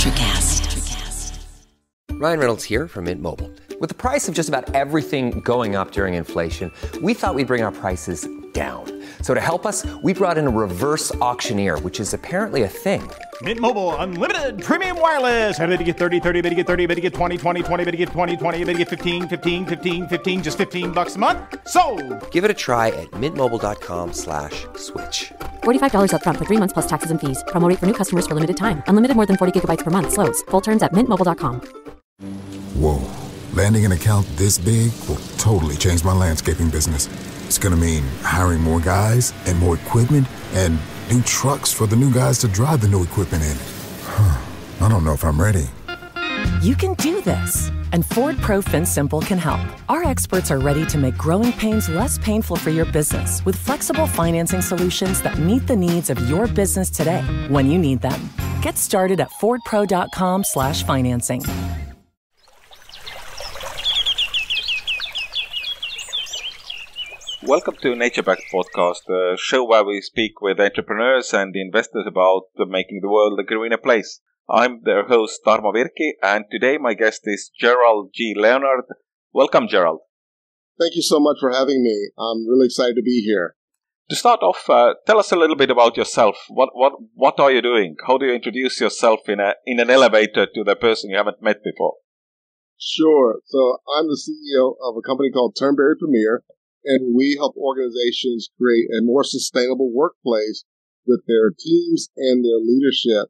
Electricast. Ryan Reynolds here from Mint Mobile. With the price of just about everything going up during inflation, we thought we'd bring our prices down. So to help us, we brought in a reverse auctioneer, which is apparently a thing. Mint Mobile Unlimited Premium Wireless. How to get 30, 30, bit to get 30, bit to get 20, 20, 20, bit to get 20, 20, bit to get 15, 15, 15, 15, just $15 a month? Sold! Give it a try at mintmobile.com/switch. $45 up front for 3 months plus taxes and fees. Promo rate for new customers for limited time. Unlimited more than 40 gigabytes per month. Slows full terms at mintmobile.com. Whoa. Landing an account this big will totally change my landscaping business. It's going to mean hiring more guys and more equipment and new trucks for the new guys to drive the new equipment in. I don't know if I'm ready. You can do this, and Ford Pro FinSimple can help. Our experts are ready to make growing pains less painful for your business with flexible financing solutions that meet the needs of your business today when you need them. Get started at fordpro.com/financing. Welcome to Nature Backed Podcast, a show where we speak with entrepreneurs and investors about making the world a greener place. I'm their host, Tarmo Virki, and today my guest is Gerald J. Leonard. Welcome, Gerald. Thank you so much for having me. I'm really excited to be here. To start off, tell us a little bit about yourself. What are you doing? How do you introduce yourself in an elevator to the person you haven't met before? Sure. So I'm the CEO of a company called Turnberry Premier, and we help organizations create a more sustainable workplace with their teams and their leadership.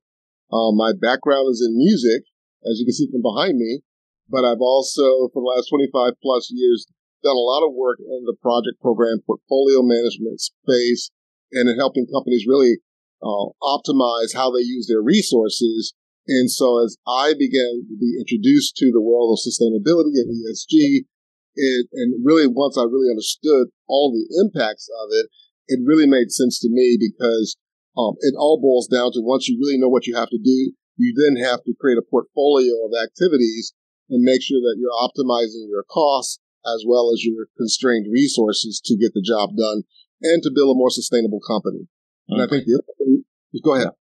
My background is in music, as you can see from behind me, but I've also, for the last 25 plus years, done a lot of work in the project program portfolio management space and in helping companies really optimize how they use their resources. And so as I began to be introduced to the world of sustainability and ESG, and really once I really understood all the impacts of it, it really made sense to me because it all boils down to once you really know what you have to do, you then have to create a portfolio of activities and make sure that you're optimizing your costs as well as your constrained resources to get the job done and to build a more sustainable company. And I think the other thing, go ahead.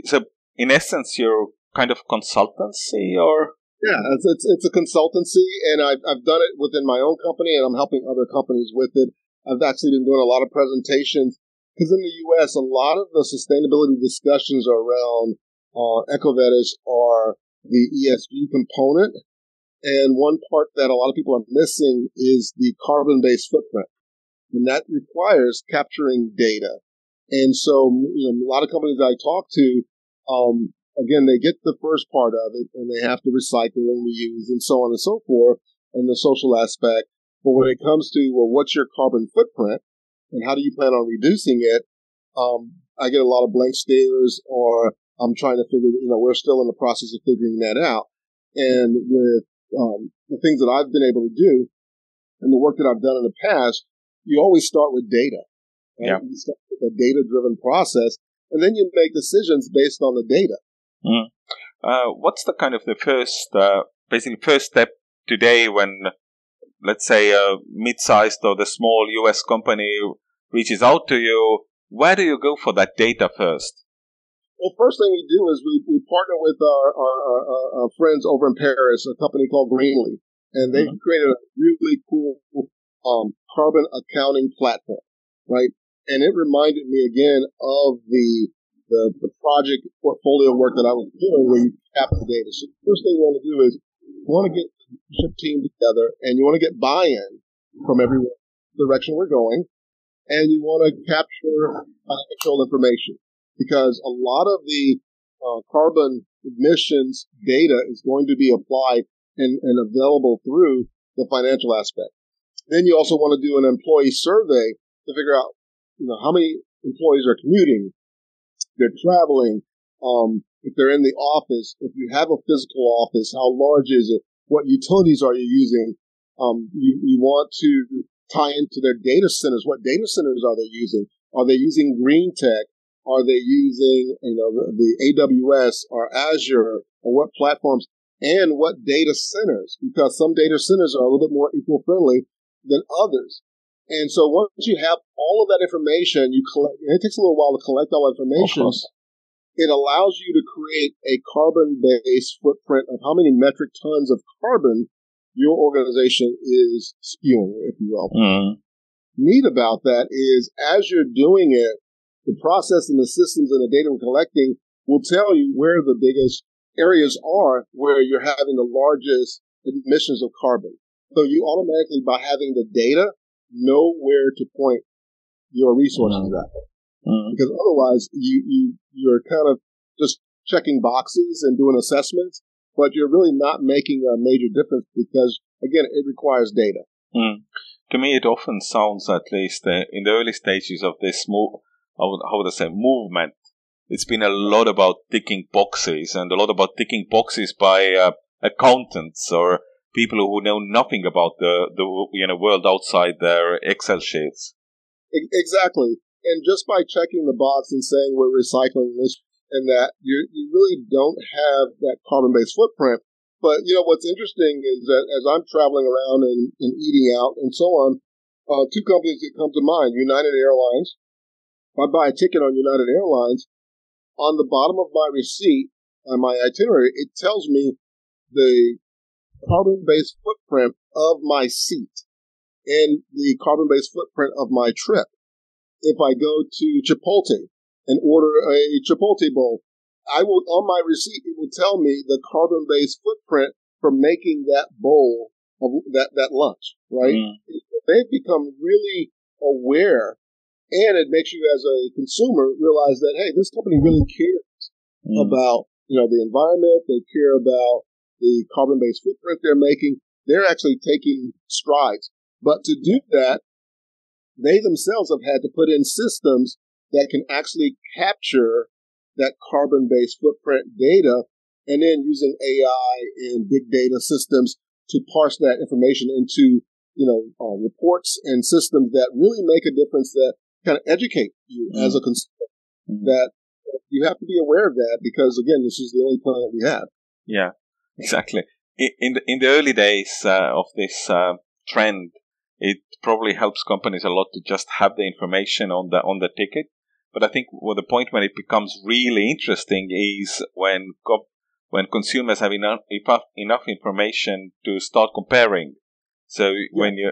So in essence, you're kind of consultancy or? Yeah, it's a consultancy, and I've done it within my own company, and I'm helping other companies with it. I've actually been doing a lot of presentations, because in the U.S., a lot of the sustainability discussions around EcoVadis are the ESG component, and one part that a lot of people are missing is the carbon-based footprint, and that requires capturing data. And so, a lot of companies I talk to, again, they get the first part of it, and they have to recycle and reuse and so on and so forth, and the social aspect. But when it comes to, well, what's your carbon footprint, and how do you plan on reducing it, I get a lot of blank stares, or I'm trying to figure, we're still in the process of figuring that out. And with the things that I've been able to do, and the work that I've done in the past, you always start with data. Right? Yeah. You start with a data-driven process, and then you make decisions based on the data. Mm. What's the kind of the first step today when, let's say, a mid-sized or the small US company reaches out to you? Where do you go for that data first? Well, first thing we do is we partner with our friends over in Paris, a company called Greenly, and they've created a really cool carbon accounting platform, right? And it reminded me again of the project portfolio work that I was doing where you capture data. So the first thing you want to do is you want to get the leadership team together, and you want to get buy-in from everyone, direction we're going, and you want to capture financial information because a lot of the carbon emissions data is going to be applied and available through the financial aspect. Then you also want to do an employee survey to figure out, how many employees are commuting, they're traveling, if they're in the office, if you have a physical office, how large is it? What utilities are you using? You want to tie into their data centers. What data centers are they using? Are they using green tech? Are they using, the AWS or Azure, or what platforms? And what data centers? Because some data centers are a little bit more eco-friendly than others. And so once you have all of that information, you collect, and it takes a little while to collect all that information. it allows you to create a carbon-based footprint of how many metric tons of carbon your organization is spewing, if you will. Neat about that is, as you're doing it, the process and the systems and the data we're collecting will tell you where the biggest areas are where you're having the largest emissions of carbon. So you automatically, by having the data, know where to point your resources at. Because otherwise, you're kind of just checking boxes and doing assessments, but you're really not making a major difference because, again, it requires data. To me, it often sounds, at least in the early stages of this movement, it's been a lot about ticking boxes and a lot about ticking boxes by accountants or people who know nothing about the world outside their Excel sheets. Exactly. And just by checking the box and saying we're recycling this and that, you really don't have that carbon-based footprint. But, what's interesting is that as I'm traveling around and eating out and so on, two companies that come to mind, United Airlines. If I buy a ticket on United Airlines, on the bottom of my receipt, on my itinerary, it tells me the carbon-based footprint of my seat and the carbon-based footprint of my trip. If I go to Chipotle and order a Chipotle bowl, I will, on my receipt, it will tell me the carbon-based footprint for making that bowl of that lunch, right? They've become really aware, and it makes you as a consumer realize that, hey, this company really cares about, the environment. They care about the carbon-based footprint they're making. They're actually taking strides. But to do that, they themselves have had to put in systems that can actually capture that carbon-based footprint data, and then using AI and big data systems to parse that information into, reports and systems that really make a difference, that kind of educate you as a consumer. That you have to be aware of that because, again, this is the only planet we have. Yeah, exactly. In the early days of this trend, it probably helps companies a lot to just have the information on the ticket. But I think the point when it becomes really interesting is when consumers have enough information to start comparing. So when you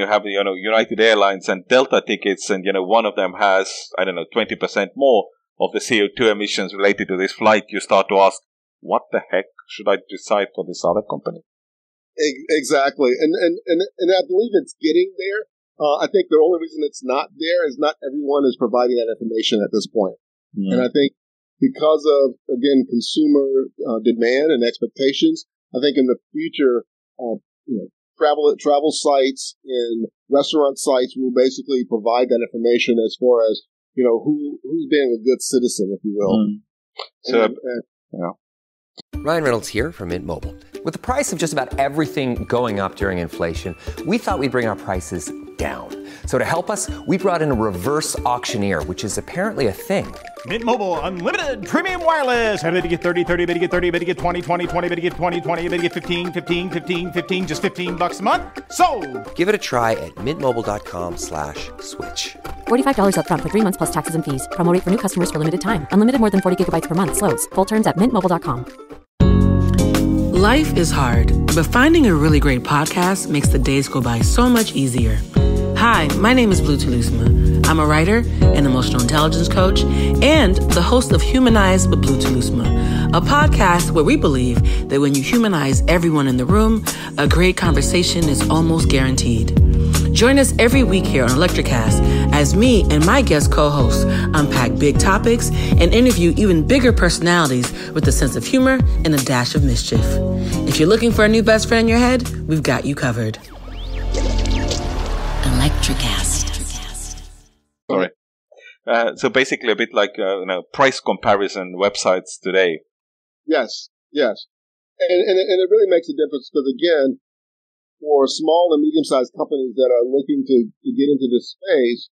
have United Airlines and Delta tickets, and one of them has 20% more of the CO2 emissions related to this flight, you start to ask, what the heck should I decide for this other company? Exactly, and I believe it's getting there. I think the only reason it's not there is not everyone is providing that information at this point. And I think because of, again, consumer demand and expectations, I think in the future, travel sites and restaurant sites will basically provide that information as far as, who's being a good citizen, if you will. Ryan Reynolds here from Mint Mobile. With the price of just about everything going up during inflation, we thought we'd bring our prices down. So to help us, we brought in a reverse auctioneer, which is apparently a thing. Mint Mobile Unlimited Premium Wireless. How to get 30, 30, bit to get 30, bit to get 20, 20, 20, bit to get 20, 20, bit to get 15, 15, 15, 15, just $15 a month? Sold! Give it a try at mintmobile.com/switch. $45 up front for 3 months plus taxes and fees. Promo rate for new customers for limited time. Unlimited more than 40 gigabytes per month. Slows full terms at mintmobile.com. Life is hard, but finding a really great podcast makes the days go by so much easier. Hi, my name is Blue Telusma. I'm a writer, an emotional intelligence coach, and the host of Humanize with Blue Telusma, a podcast where we believe that when you humanize everyone in the room, a great conversation is almost guaranteed. Join us every week here on Electricast as me and my guest co-hosts unpack big topics and interview even bigger personalities with a sense of humor and a dash of mischief. If you're looking for a new best friend in your head, we've got you covered. Electricast. Sorry. So basically a bit like price comparison websites today. Yes. And it really makes a difference because, again, for small and medium-sized companies that are looking to get into this space,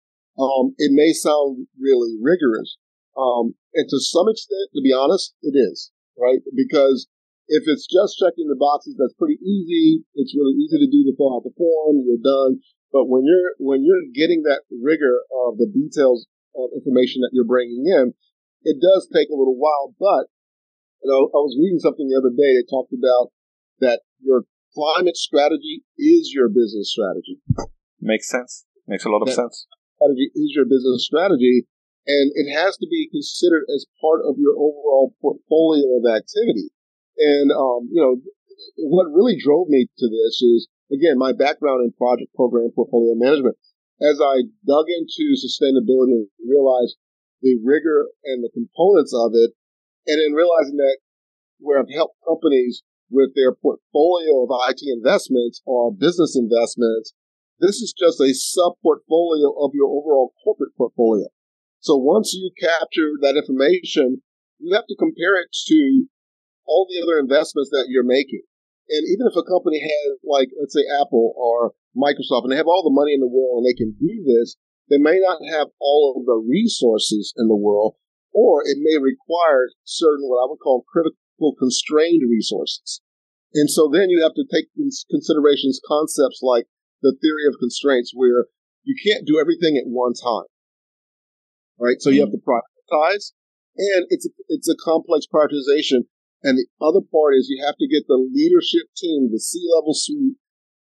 it may sound really rigorous. And to some extent, to be honest, it is, right? Because if it's just checking the boxes, that's pretty easy. It's really easy to do to fill out the form. You're done. But when you're getting that rigor of the details of information that you're bringing in, it does take a little while. But I was reading something the other day that talked about that your climate strategy is your business strategy. Makes sense. Makes a lot of sense. Strategy is your business strategy, and it has to be considered as part of your overall portfolio of activity. And what really drove me to this is, again, my background in project program portfolio management. As I dug into sustainability and realized the rigor and the components of it, and then realizing that where I've helped companies with their portfolio of IT investments or business investments, this is just a sub-portfolio of your overall corporate portfolio. So once you capture that information, you have to compare it to all the other investments that you're making. And even if a company has, like, let's say Apple or Microsoft, and they have all the money in the world and they can do this, they may not have all of the resources in the world, or it may require certain, what I would call critical constrained resources. And so then you have to take into considerations concepts like the theory of constraints, where you can't do everything at one time, right? So you have to prioritize, and it's a complex prioritization. And the other part is you have to get the leadership team, the C-level suite,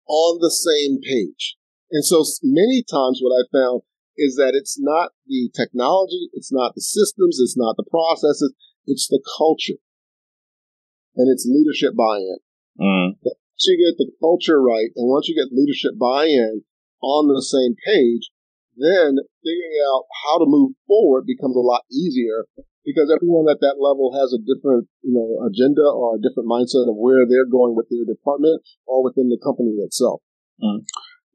on the same page. And so many times what I found is that it's not the technology, it's not the systems, it's not the processes, it's the culture. And it's leadership buy-in. Once you get the culture right, and once you get leadership buy-in on the same page, then figuring out how to move forward becomes a lot easier, because everyone at that level has a different, agenda or a different mindset of where they're going with their department or within the company itself.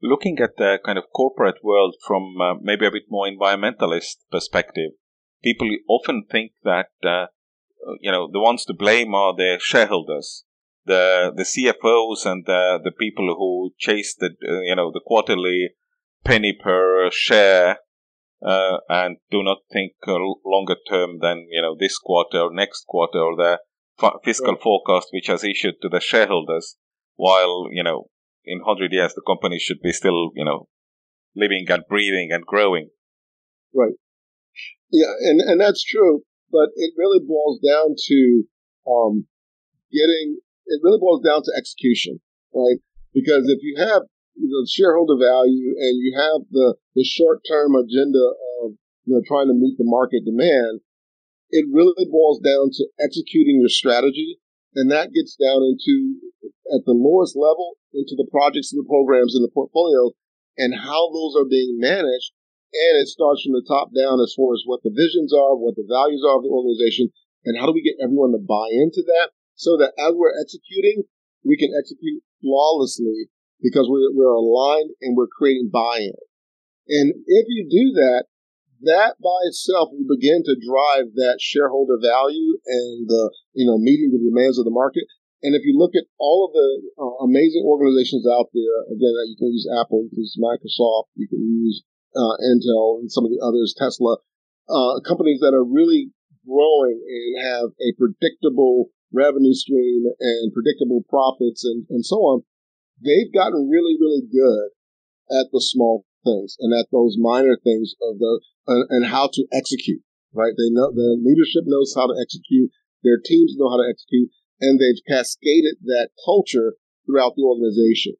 Looking at the kind of corporate world from maybe a bit more environmentalist perspective, people often think that, the ones to blame are the shareholders, the CFOs and the people who chase the quarterly penny per share, and do not think longer term than, this quarter or next quarter, or the fiscal forecast which has issued to the shareholders, while, in 100 years the company should be still, living and breathing and growing. Right. Yeah, and that's true, but it really boils down to execution, right? Because if you have shareholder value and you have the short-term agenda of trying to meet the market demand, it really boils down to executing your strategy, and that gets down into, at the lowest level, into the projects and the programs in the portfolio and how those are being managed. And it starts from the top down as far as what the visions are, what the values are of the organization, and how do we get everyone to buy into that, so that as we're executing, we can execute flawlessly, because we're aligned and we're creating buy-in. And if you do that, that by itself will begin to drive that shareholder value and the meeting the demands of the market. And if you look at all of the amazing organizations out there, again, you can use Apple, you can use Microsoft, you can use Intel and some of the others, Tesla, companies that are really growing and have a predictable revenue stream and predictable profits and so on. They've gotten really, really good at the small things and at those minor things of and how to execute, right? They know, the leadership knows how to execute, their teams know how to execute, and they've cascaded that culture throughout the organization.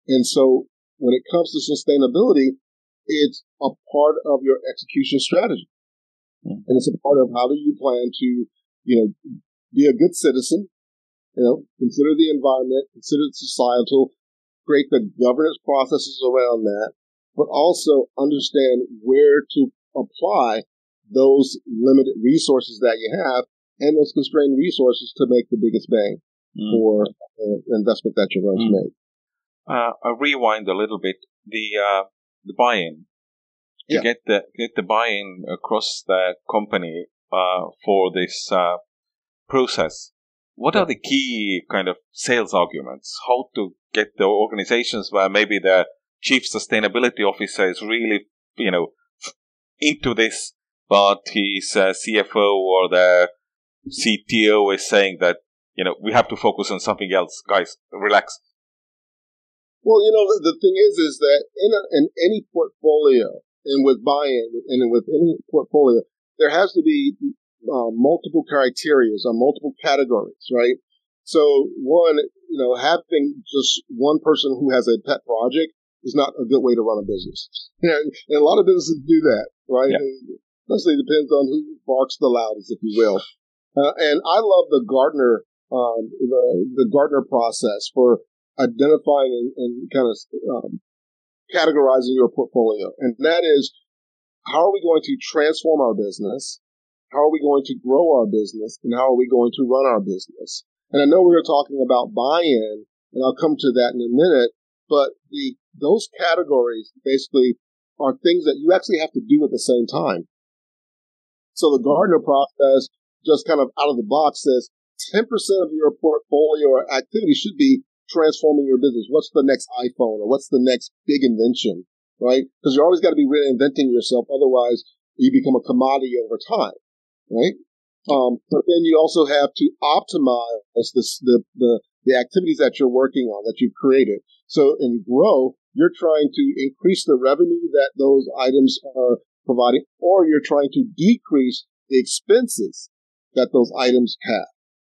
And so when it comes to sustainability, it's a part of your execution strategy. And it's a part of how do you plan to, be a good citizen, consider the environment, consider societal, create the governance processes around that, but also understand where to apply those limited resources that you have and those constrained resources to make the biggest bang for the investment that you're going to make. I'll rewind a little bit. The buy-in. To get the buy-in across the company for this process. What are the key kind of sales arguments? How to get the organizations where maybe the chief sustainability officer is really, into this, but his CFO or the CTO is saying that, we have to focus on something else. Guys, relax. Well, the thing is that in any portfolio and with buy-in and with any portfolio, there has to be multiple criteria, on multiple categories, right? So one, having just one person who has a pet project is not a good way to run a business. And a lot of businesses do that, right? Yeah. Especially depends on who barks the loudest, if you will. And I love the Gartner, the Gartner process for identifying and kind of categorizing your portfolio. And that is, how are we going to transform our business? How are we going to grow our business? And how are we going to run our business? And I know we were talking about buy-in, and I'll come to that in a minute, but those categories basically are things that you actually have to do at the same time. So the Gartner process, just kind of out of the box, says 10% of your portfolio or activity should be transforming your business. What's the next iPhone, or what's the next big invention, right? Because you always got to be reinventing yourself. Otherwise, you become a commodity over time, right? But then you also have to optimize the activities that you're working on, that you've created. So in grow, you're trying to increase the revenue that those items are providing, or you're trying to decrease the expenses that those items have.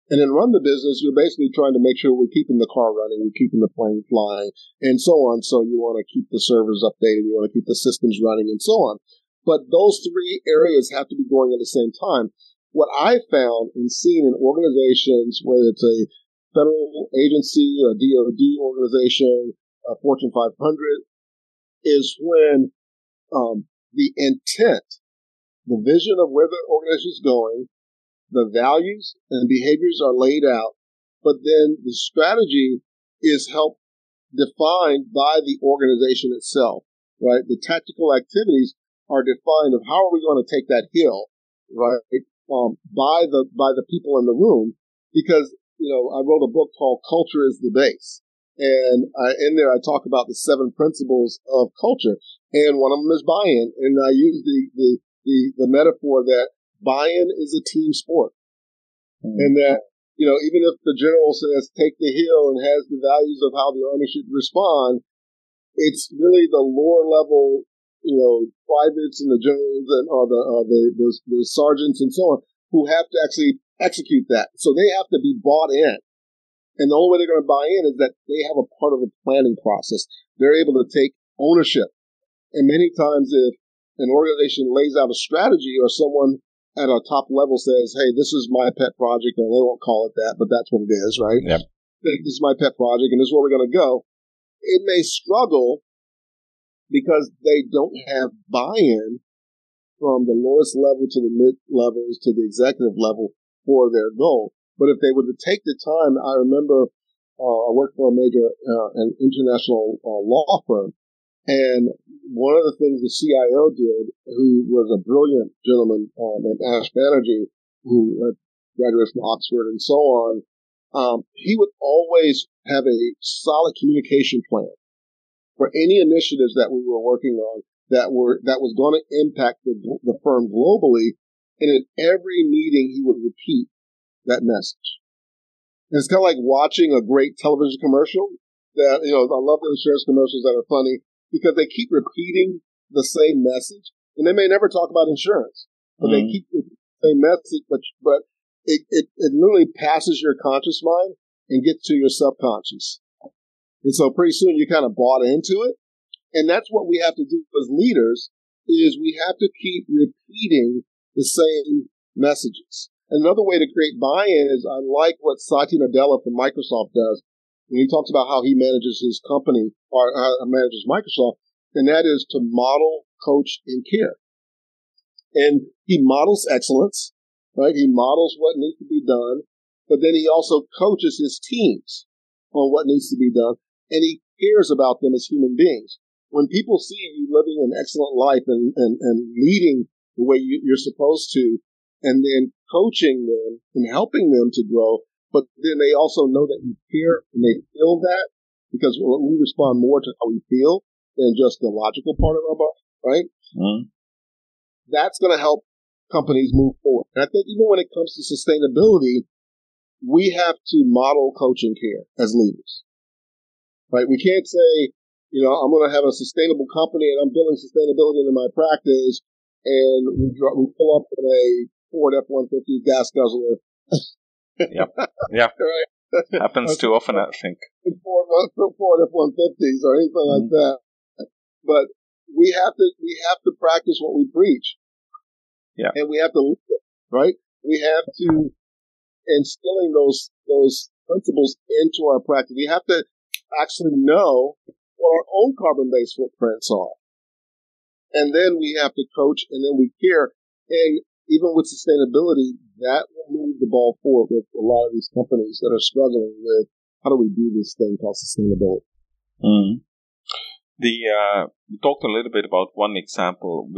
And in run the business, you're basically trying to make sure we're keeping the car running, we're keeping the plane flying, and so on. So you want to keep the servers updated, you want to keep the systems running, and so on. But those three areas have to be going at the same time. What I found and seen in organizations, whether it's a federal agency, a DoD organization, a Fortune 500, is when the intent, the vision of where the organization is going, the values and behaviors are laid out, but then the strategy is helped defined by the organization itself, right? The tactical activities are defined of how are we going to take that hill, right? By the people in the room, because, I wrote a book called Culture is the Base. And in there, I talk about the 7 principles of culture. And one of them is buy-in. And I use the metaphor that buy-in is a team sport. Mm-hmm. And that, even if the general says take the hill and has the values of how the army should respond, it's really the lower level, privates and the generals or the sergeants and so on who have to actually execute that. So they have to be bought in. And the only way they're going to buy in is that they have a part of the planning process. They're able to take ownership. And many times if an organization lays out a strategy, or someone at a top level says, hey, this is my pet project, or they won't call it that, but that's what it is, right? Yep. This is my pet project, and this is where we're going to go. It may struggle because they don't have buy-in from the lowest level to the mid levels to the executive level for their goal. But if they were to take the time, I remember I worked for a major an international law firm, and one of the things the CIO did, who was a brilliant gentleman named Ash Banerjee, who graduated from Oxford and so on, he would always have a solid communication plan for any initiatives that we were working on that was going to impact the firm globally. And in every meeting, he would repeat that message. And it's kind of like watching a great television commercial that, I love the insurance commercials that are funny because they keep repeating the same message. And they may never talk about insurance, but they keep repeating the same message, but it literally passes your conscious mind and gets to your subconscious. And so pretty soon you kind of bought into it. And that's what we have to do as leaders, is we have to keep repeating the same messages. Another way to create buy-in is I like what Satya Nadella from Microsoft does when he talks about how he manages his company or manages Microsoft, and that is to model, coach, and care. And he models excellence, right? He models what needs to be done, but then he also coaches his teams on what needs to be done, and he cares about them as human beings. When people see you living an excellent life and leading the way you're supposed to, and then coaching them and helping them to grow, but then they also know that you care and they feel that, because we respond more to how we feel than just the logical part of our body, right? Mm-hmm. That's going to help companies move forward. And I think even when it comes to sustainability, we have to model coach and care as leaders, right? We can't say, I'm going to have a sustainable company and I'm building sustainability into my practice, and we pull up in a Ford F-150 gas guzzler. Yep. Yeah. Right? Happens too often, I think. Ford F-150s or anything like that. But we have to practice what we preach. Yeah. And we have to live it, right? We have to instilling those principles into our practice. We have to actually know what our own carbon-based footprints are. And then we have to coach, and then we care. And even with sustainability, that will move the ball forward with a lot of these companies that are struggling with how do we do this thing called sustainability. You talked a little bit about one example.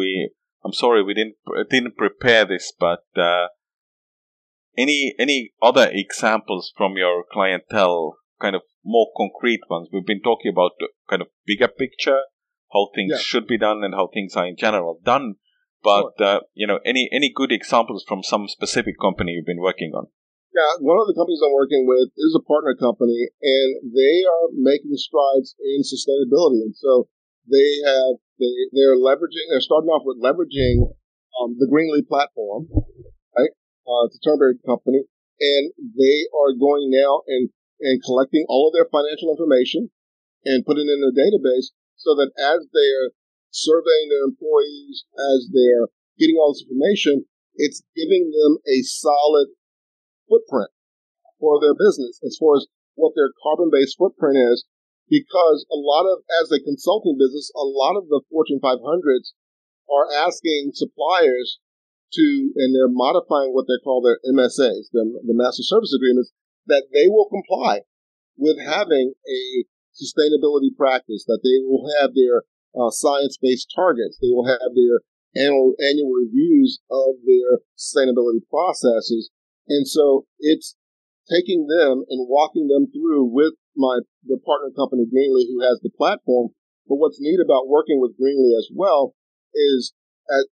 I'm sorry we didn't prepare this, but any other examples from your clientele, kind of more concrete ones? We've been talking about the kind of bigger picture, how things should be done and how things are in general done. But, any good examples from some specific company you've been working on? Yeah, one of the companies I'm working with is a partner company, and they are making strides in sustainability. And so they're starting off with leveraging the Greenly platform, right? It's a Turnberry company, and they are going now and collecting all of their financial information and putting it in a database so that as they're surveying their employees, as they're getting all this information, it's giving them a solid footprint for their business as far as what their carbon-based footprint is, because as a consulting business, a lot of the Fortune 500s are asking suppliers and they're modifying what they call their MSAs, the Master Service Agreements, that they will comply with having a sustainability practice, that they will have their science-based targets, they will have their annual reviews of their sustainability processes. And so it's taking them and walking them through with the partner company Greenly, who has the platform. But what's neat about working with Greenly as well is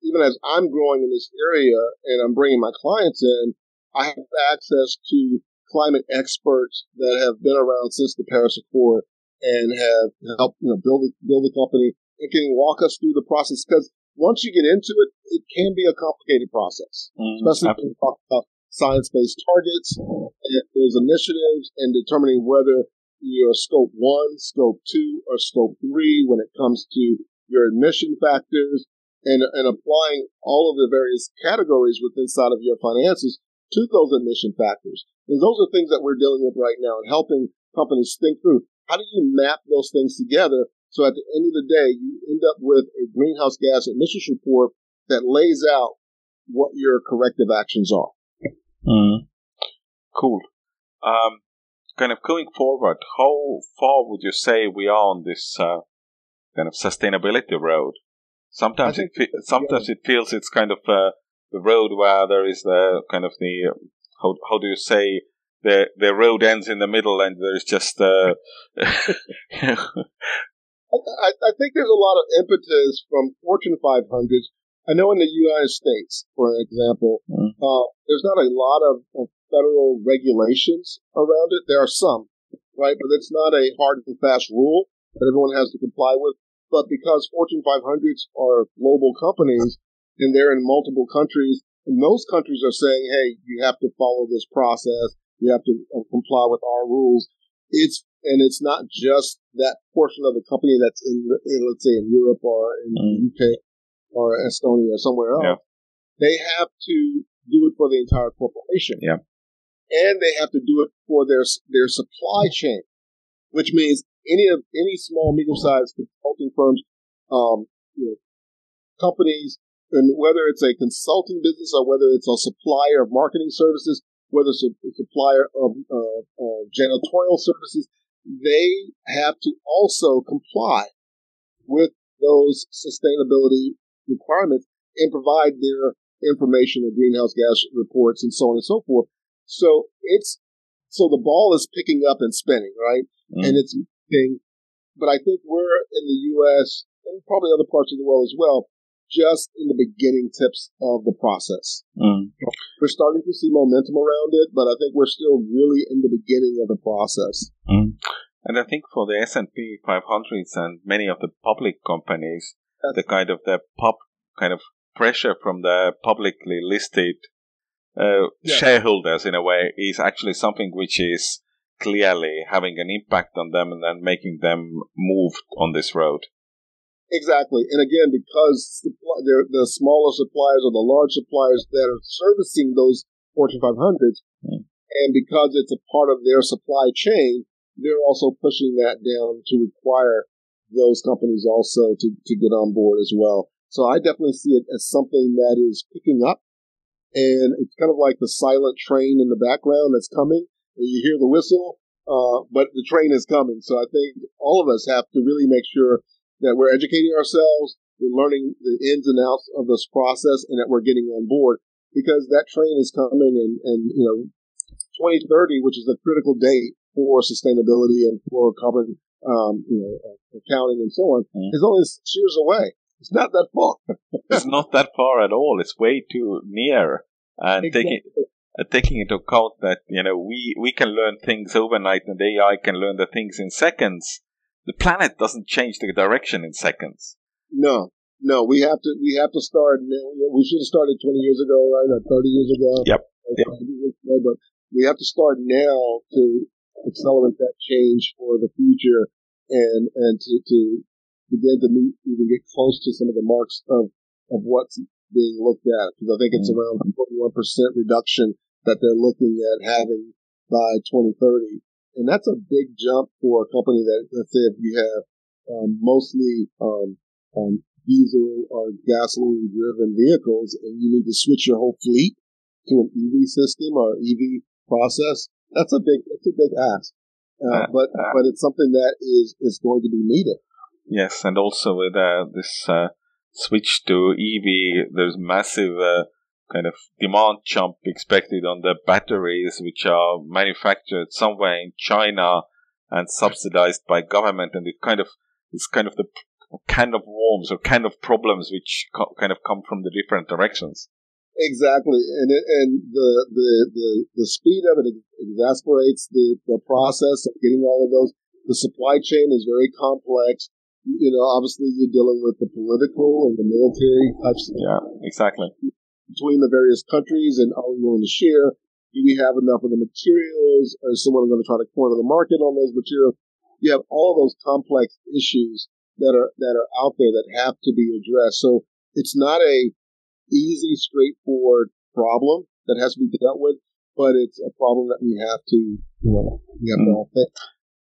even as I'm growing in this area and I'm bringing my clients in, I have access to climate experts that have been around since the Paris Accord and have helped build the company and can walk us through the process. Because once you get into it, it can be a complicated process, especially when you talk about science-based targets and those initiatives and determining whether you're scope 1, scope 2, or scope 3 when it comes to your emission factors and applying all of the various categories inside of your finances to those emission factors. And those are things that we're dealing with right now and helping companies think through. How do you map those things together so at the end of the day, you end up with a greenhouse gas emissions report that lays out what your corrective actions are? Cool. Kind of going forward, how far would you say we are on this kind of sustainability road? Sometimes it feels it's kind of the road where there is the kind of the how do you say the road ends in the middle and there's just I think there's a lot of impetus from Fortune 500s. I know in the United States, for example, there's not a lot of federal regulations around it. There are some, right? But it's not a hard and fast rule that everyone has to comply with. But because Fortune 500s are global companies and they're in multiple countries, and those countries are saying, hey, you have to follow this process. You have to comply with our rules. It's not just that portion of the company that's let's say in Europe or in the UK or Estonia or somewhere else. Yeah. They have to do it for the entire corporation. Yeah. And they have to do it for their supply chain, which means any small, medium-sized consulting firms, companies, and whether it's a consulting business or whether it's a supplier of marketing services, whether it's a supplier of janitorial services, they have to also comply with those sustainability requirements and provide their information and greenhouse gas reports and so on and so forth. So the ball is picking up and spinning, right? And it's moving. But I think we're in the U.S. and probably other parts of the world as well, just in the beginning tips of the process. We're starting to see momentum around it, but I think we're still really in the beginning of the process. And I think for the S&P 500s and many of the public companies, the kind of pressure from the publicly listed shareholders in a way is actually something which is clearly having an impact on them and then making them move on this road. Exactly. And again, because they're the smaller suppliers or the large suppliers that are servicing those Fortune 500s, and because it's a part of their supply chain, they're also pushing that down to require those companies also to get on board as well. So I definitely see it as something that is picking up, and it's kind of like the silent train in the background that's coming, and you hear the whistle, but the train is coming. So I think all of us have to really make sure that we're educating ourselves, we're learning the ins and outs of this process, and that we're getting on board, because that train is coming, and 2030, which is a critical date for sustainability and for carbon accounting and so on, is only 6 years away. It's not that far. It's not that far at all. It's way too near. And Exactly. taking into account that we can learn things overnight and AI can learn the things in seconds. The planet doesn't change the direction in seconds. No, we have to start now. We should have started 20 years ago, right? Or 30 years ago. Yep. But we have to start now to accelerate that change for the future and to begin to even get close to some of the marks of what's being looked at. Because I think it's around 41% reduction that they're looking at having by 2030. And that's a big jump for a company that, let's say, if you have mostly diesel or gasoline-driven vehicles, and you need to switch your whole fleet to an EV system or EV process. That's a big ask. But it's something that is going to be needed. Yes, and also with this switch to EV, there's massive kind of demand jump expected on the batteries, which are manufactured somewhere in China and subsidized by government, and it's kind of the kind of worms or kind of problems which kind of come from the different directions. Exactly, and the speed of it exasperates the process of getting all of those. The supply chain is very complex. Obviously you're dealing with the political and the military types. Yeah, exactly. Between the various countries, and are we willing to share? Do we have enough of the materials? Or is someone going to try to corner the market on those materials? You have all those complex issues that are out there that have to be addressed. So it's not a easy, straightforward problem that has to be dealt with, but it's a problem that we have to all fix.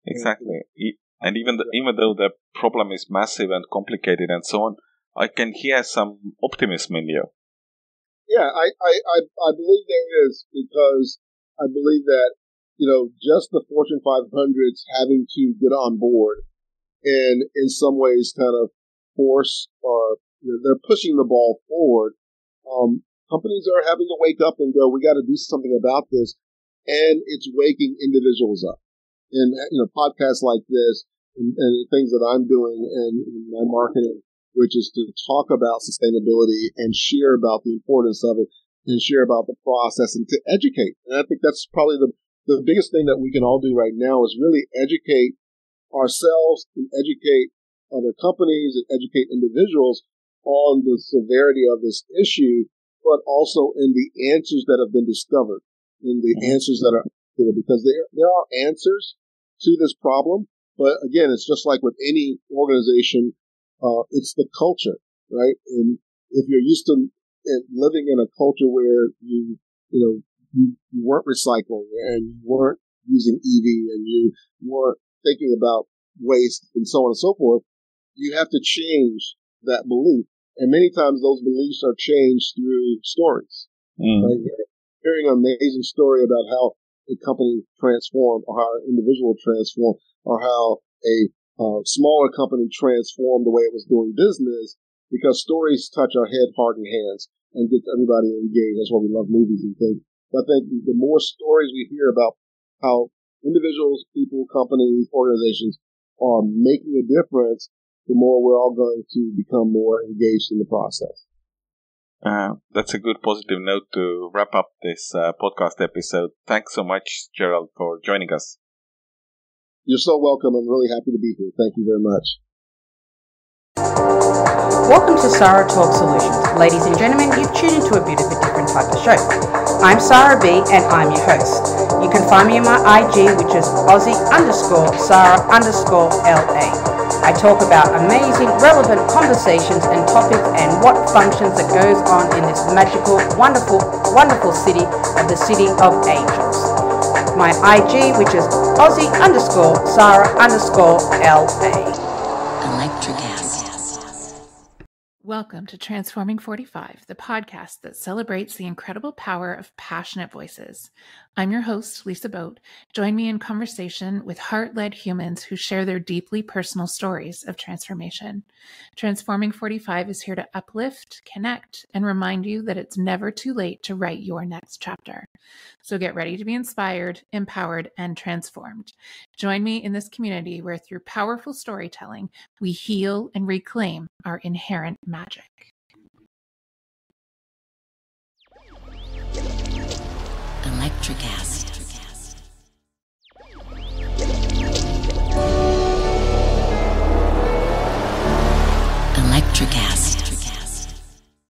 Exactly. And even though the problem is massive and complicated and so on, I can hear some optimism in you. Yeah, I believe there is, because I believe that, just the Fortune 500s having to get on board and in some ways kind of force, or they're pushing the ball forward. Companies are having to wake up and go, we got to do something about this. And it's waking individuals up. And, podcasts like this and things that I'm doing in my marketing, which is to talk about sustainability and share about the importance of it and share about the process and to educate. And I think that's probably the biggest thing that we can all do right now is really educate ourselves and educate other companies and educate individuals on the severity of this issue, but also in the answers that have been discovered, in the answers that are there, because there are answers to this problem. But again, it's just like with any organization, it's the culture, right? And if you're used to living in a culture where you weren't recycling and you weren't using EV and you weren't thinking about waste and so on and so forth, you have to change that belief. And many times those beliefs are changed through stories. Right? Hearing an amazing story about how a company transformed, or how an individual transformed, or how a smaller company transformed the way it was doing business, because stories touch our head, heart, and hands and get everybody engaged. That's why we love movies and things. But I think the more stories we hear about how individuals, people, companies, organizations are making a difference, the more we're all going to become more engaged in the process. That's a good positive note to wrap up this podcast episode. Thanks so much, Gerald, for joining us. You're so welcome. I'm really happy to be here. Thank you very much. Welcome to Sarah Talk Solutions. Ladies and gentlemen, you've tuned into a bit of a different type of show. I'm Sarah B and I'm your host. You can find me on my IG, which is Aussie_Sarah_LA. I talk about amazing, relevant conversations and topics and what functions that goes on in this magical, wonderful, wonderful city of the City of Angels. My IG, which is Aussie_Sarah_LA. Electric acid. Welcome to Transforming 45, the podcast that celebrates the incredible power of passionate voices. I'm your host, Lisa Boat. Join me in conversation with heart-led humans who share their deeply personal stories of transformation. Transforming 45 is here to uplift, connect, and remind you that it's never too late to write your next chapter. So get ready to be inspired, empowered, and transformed. Join me in this community where through powerful storytelling, we heal and reclaim our inherent magic. Electric acid. Electric acid.